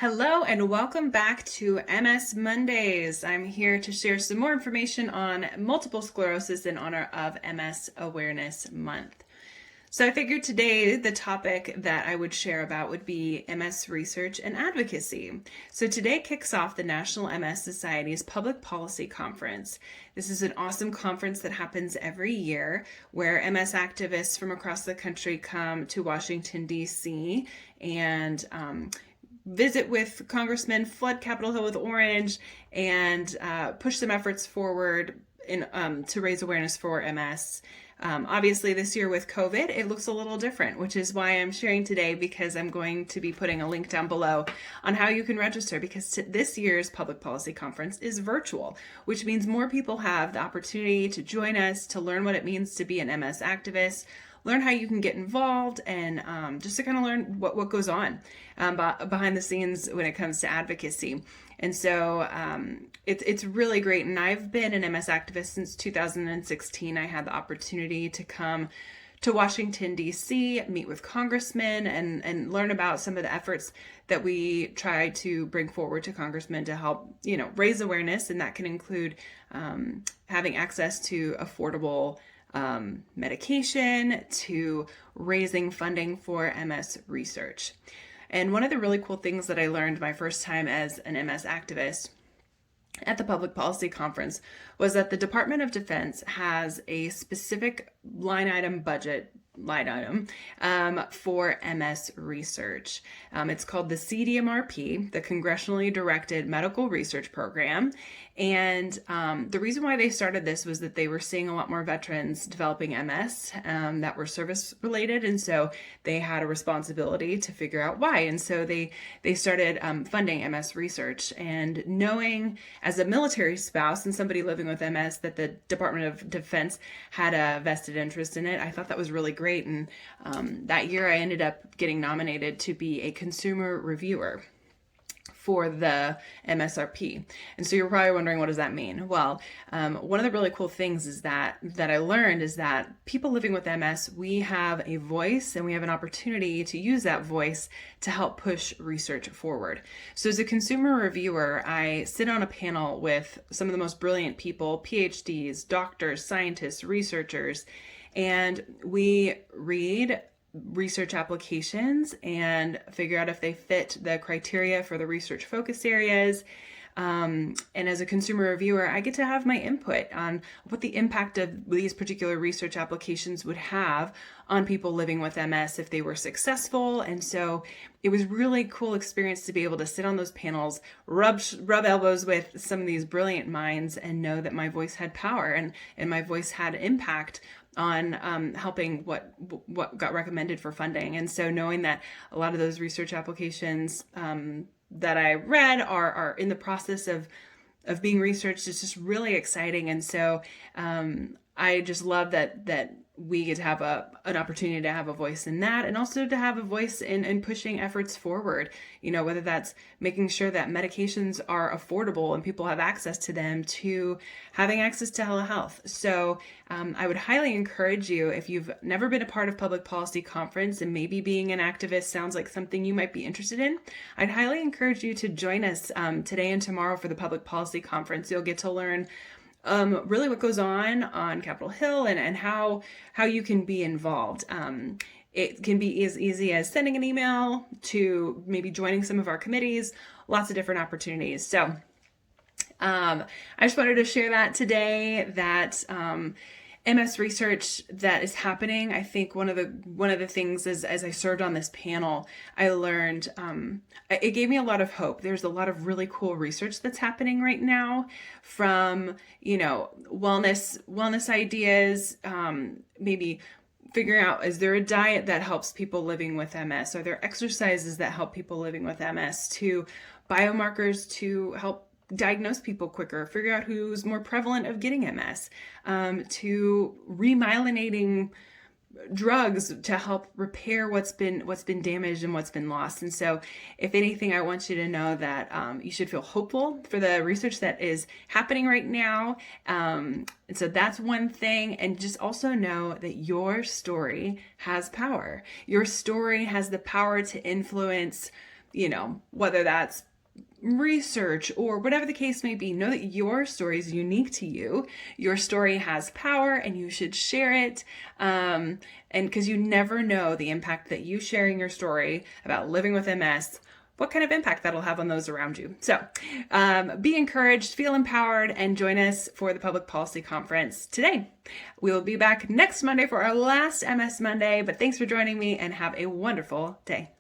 Hello and welcome back to MS Mondays. I'm here to share some more information on multiple sclerosis in honor of MS Awareness Month. So I figured today the topic that I would share about would be MS research and advocacy. So today kicks off the National MS Society's Public Policy Conference. This is an awesome conference that happens every year where MS activists from across the country come to Washington, D.C. and visit with Congressmen, flood Capitol Hill with orange, and push some efforts forward to raise awareness for MS. Obviously, this year with COVID, it looks a little different, which is why I'm sharing today, because I'm going to be putting a link down below on how you can register, because this year's Public Policy Conference is virtual, which means more people have the opportunity to join us, to learn what it means to be an MS activist, learn how you can get involved, and just to kind of learn what goes on behind the scenes when it comes to advocacy. And so it's really great. And I've been an MS activist since 2016. I had the opportunity to come to Washington, D.C., meet with congressmen and learn about some of the efforts that we try to bring forward to congressmen to help, raise awareness. And that can include having access to affordable medication, to raising funding for MS research. And one of the really cool things that I learned my first time as an MS activist at the Public Policy Conference was that the Department of Defense has a specific line item for MS research. It's called the CDMRP, the Congressionally Directed Medical Research Program. And the reason why they started this was that they were seeing a lot more veterans developing MS that were service related. And so they had a responsibility to figure out why. And so they started funding MS research. And knowing as a military spouse and somebody living with MS that the Department of Defense had a vested interest in it, I thought that was really great. And that year I ended up getting nominated to be a consumer reviewer for the MSRP. And so you're probably wondering, what does that mean? Well, one of the really cool things is that I learned is that people living with MS, we have a voice and we have an opportunity to use that voice to help push research forward. So as a consumer reviewer, I sit on a panel with some of the most brilliant people, PhDs, doctors, scientists, researchers, and we read research applications and figure out if they fit the criteria for the research focus areas. And as a consumer reviewer, I get to have my input on what the impact of these particular research applications would have on people living with MS if they were successful. And so it was really cool experience to be able to sit on those panels, rub elbows with some of these brilliant minds, and know that my voice had power and my voice had impact on helping what got recommended for funding. And so knowing that a lot of those research applications that I read are in the process of being researched is just really exciting. And so I just love that we get to have an opportunity to have a voice in that, and also to have a voice in pushing efforts forward, whether that's making sure that medications are affordable and people have access to them, to having access to telehealth. So I would highly encourage you, if you've never been a part of Public Policy Conference and maybe being an activist sounds like something you might be interested in, I'd highly encourage you to join us today and tomorrow for the Public Policy Conference. You'll get to learn really what goes on Capitol Hill and how you can be involved. It can be as easy as sending an email to maybe joining some of our committees, lots of different opportunities. So I just wanted to share that today, that MS research that is happening. I think one of the things is, as I served on this panel, I learned it gave me a lot of hope. There's a lot of really cool research that's happening right now, from wellness ideas, maybe figuring out, is there a diet that helps people living with MS? Are there exercises that help people living with MS? To biomarkers to help diagnose people quicker, figure out who's more prevalent of getting MS, to remyelinating drugs to help repair what's been damaged and what's been lost. And so if anything, I want you to know that you should feel hopeful for the research that is happening right now. And so that's one thing. And just also know that your story has power. Your story has the power to influence whether that's research or whatever the case may be, know that your story is unique to you. Your story has power and you should share it. And because you never know the impact that you sharing your story about living with MS, what kind of impact that'll have on those around you. So be encouraged, feel empowered, and join us for the Public Policy Conference today. We will be back next Monday for our last MS Monday, but thanks for joining me and have a wonderful day.